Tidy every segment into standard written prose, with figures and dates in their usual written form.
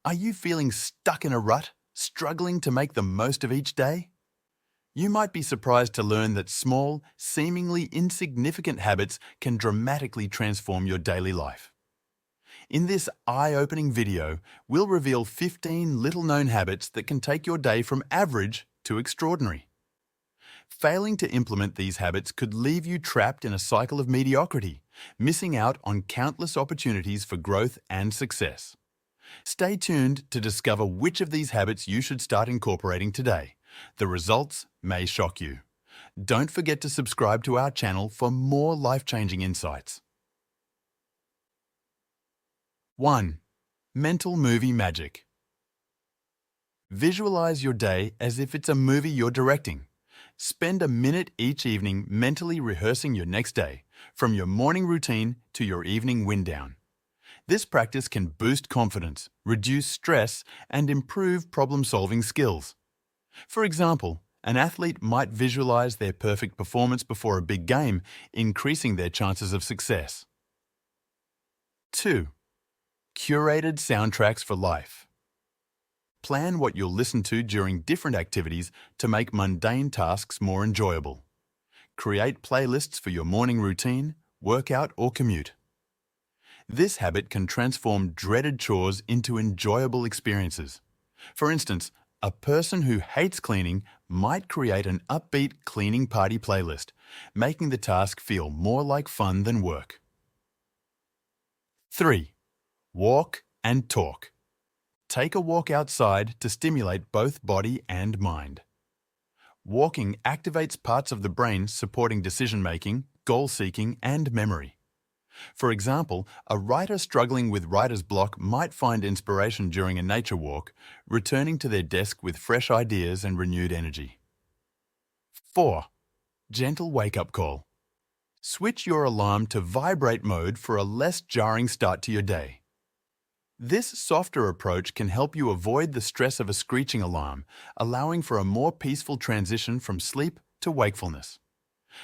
Are you feeling stuck in a rut, struggling to make the most of each day? You might be surprised to learn that small, seemingly insignificant habits can dramatically transform your daily life. In this eye-opening video, we'll reveal 15 little-known habits that can take your day from average to extraordinary. Failing to implement these habits could leave you trapped in a cycle of mediocrity, missing out on countless opportunities for growth and success. Stay tuned to discover which of these habits you should start incorporating today. The results may shock you. Don't forget to subscribe to our channel for more life-changing insights. 1. Mental movie magic. Visualize your day as if it's a movie you're directing. Spend a minute each evening mentally rehearsing your next day, from your morning routine to your evening wind-down. This practice can boost confidence, reduce stress, and improve problem-solving skills. For example, an athlete might visualize their perfect performance before a big game, increasing their chances of success. 2. Curated soundtracks for life. Plan what you'll listen to during different activities to make mundane tasks more enjoyable. Create playlists for your morning routine, workout, or commute. This habit can transform dreaded chores into enjoyable experiences. For instance, a person who hates cleaning might create an upbeat cleaning party playlist, making the task feel more like fun than work. 3. Walk and talk. Take a walk outside to stimulate both body and mind. Walking activates parts of the brain supporting decision-making, goal-seeking, and memory. For example, a writer struggling with writer's block might find inspiration during a nature walk, returning to their desk with fresh ideas and renewed energy. 4. Gentle wake-up call. Switch your alarm to vibrate mode for a less jarring start to your day. This softer approach can help you avoid the stress of a screeching alarm, allowing for a more peaceful transition from sleep to wakefulness.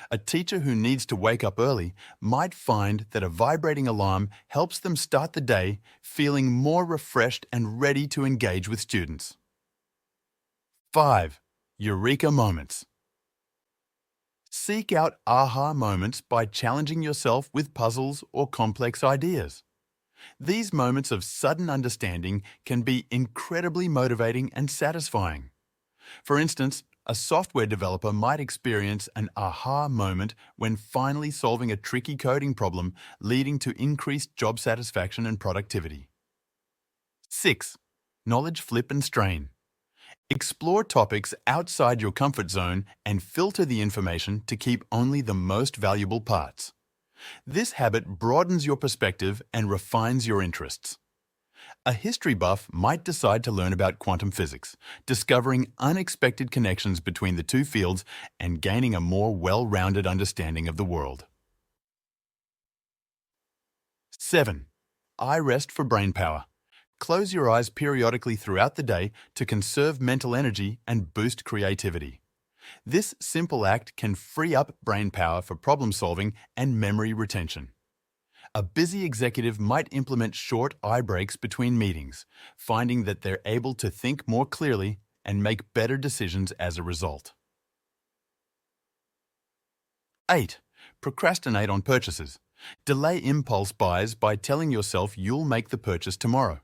A teacher who needs to wake up early might find that a vibrating alarm helps them start the day feeling more refreshed and ready to engage with students. 5. Eureka moments. Seek out aha moments by challenging yourself with puzzles or complex ideas. These moments of sudden understanding can be incredibly motivating and satisfying. For instance, a software developer might experience an aha moment when finally solving a tricky coding problem, leading to increased job satisfaction and productivity. 6. Knowledge flip and strain. Explore topics outside your comfort zone and filter the information to keep only the most valuable parts. This habit broadens your perspective and refines your interests. A history buff might decide to learn about quantum physics, discovering unexpected connections between the two fields and gaining a more well-rounded understanding of the world. 7. Eye rest for brain power. Close your eyes periodically throughout the day to conserve mental energy and boost creativity. This simple act can free up brain power for problem-solving and memory retention. A busy executive might implement short eye breaks between meetings, finding that they're able to think more clearly and make better decisions as a result. 8. Procrastinate on purchases. Delay impulse buys by telling yourself you'll make the purchase tomorrow.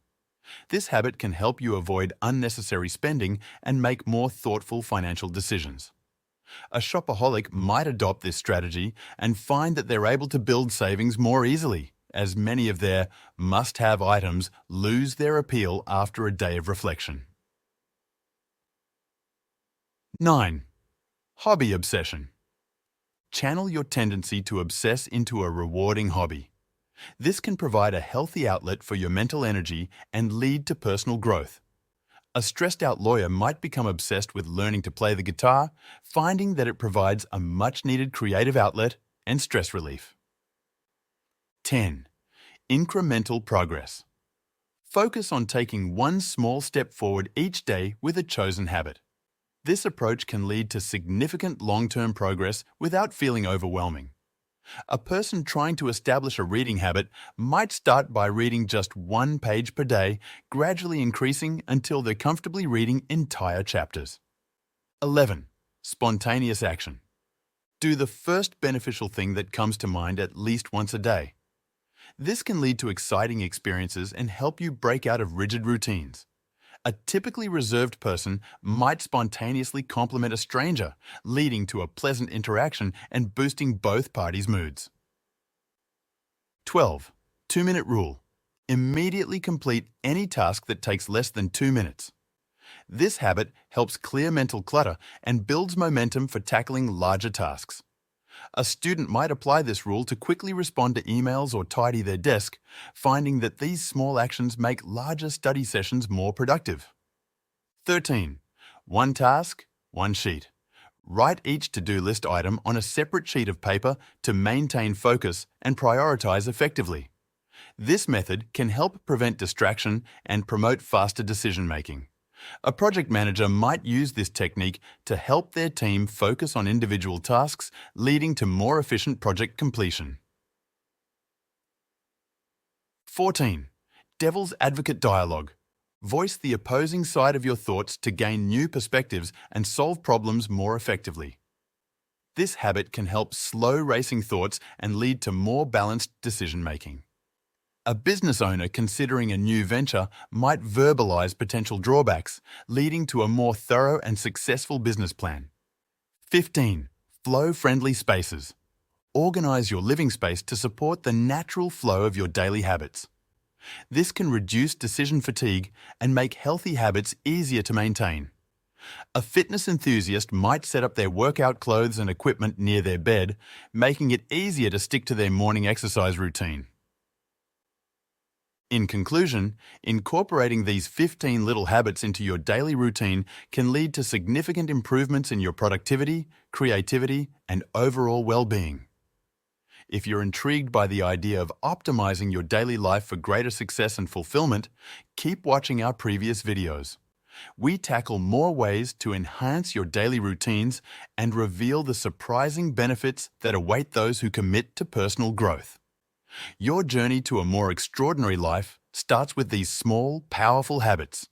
This habit can help you avoid unnecessary spending and make more thoughtful financial decisions. A shopaholic might adopt this strategy and find that they're able to build savings more easily, as many of their must-have items lose their appeal after a day of reflection. 9. Hobby obsession. Channel your tendency to obsess into a rewarding hobby. This can provide a healthy outlet for your mental energy and lead to personal growth. A stressed-out lawyer might become obsessed with learning to play the guitar, finding that it provides a much-needed creative outlet and stress relief. 10. Incremental progress. Focus on taking one small step forward each day with a chosen habit. This approach can lead to significant long-term progress without feeling overwhelming. A person trying to establish a reading habit might start by reading just 1 page per day, gradually increasing until they're comfortably reading entire chapters. 11. Spontaneous action. Do the first beneficial thing that comes to mind at least once a day. This can lead to exciting experiences and help you break out of rigid routines. A typically reserved person might spontaneously compliment a stranger, leading to a pleasant interaction and boosting both parties' moods. 12. 2-minute rule. Immediately complete any task that takes less than 2 minutes. This habit helps clear mental clutter and builds momentum for tackling larger tasks. A student might apply this rule to quickly respond to emails or tidy their desk, finding that these small actions make larger study sessions more productive. 13. One task, one sheet. Write each to-do list item on a separate sheet of paper to maintain focus and prioritize effectively. This method can help prevent distraction and promote faster decision-making. A project manager might use this technique to help their team focus on individual tasks, leading to more efficient project completion. 14. Devil's advocate dialogue. Voice the opposing side of your thoughts to gain new perspectives and solve problems more effectively. This habit can help slow racing thoughts and lead to more balanced decision-making. A business owner considering a new venture might verbalize potential drawbacks, leading to a more thorough and successful business plan. 15. Flow-friendly spaces. Organize your living space to support the natural flow of your daily habits. This can reduce decision fatigue and make healthy habits easier to maintain. A fitness enthusiast might set up their workout clothes and equipment near their bed, making it easier to stick to their morning exercise routine. In conclusion, incorporating these 15 little habits into your daily routine can lead to significant improvements in your productivity, creativity, and overall well-being. If you're intrigued by the idea of optimizing your daily life for greater success and fulfillment, keep watching our previous videos. We tackle more ways to enhance your daily routines and reveal the surprising benefits that await those who commit to personal growth. Your journey to a more extraordinary life starts with these small, powerful habits.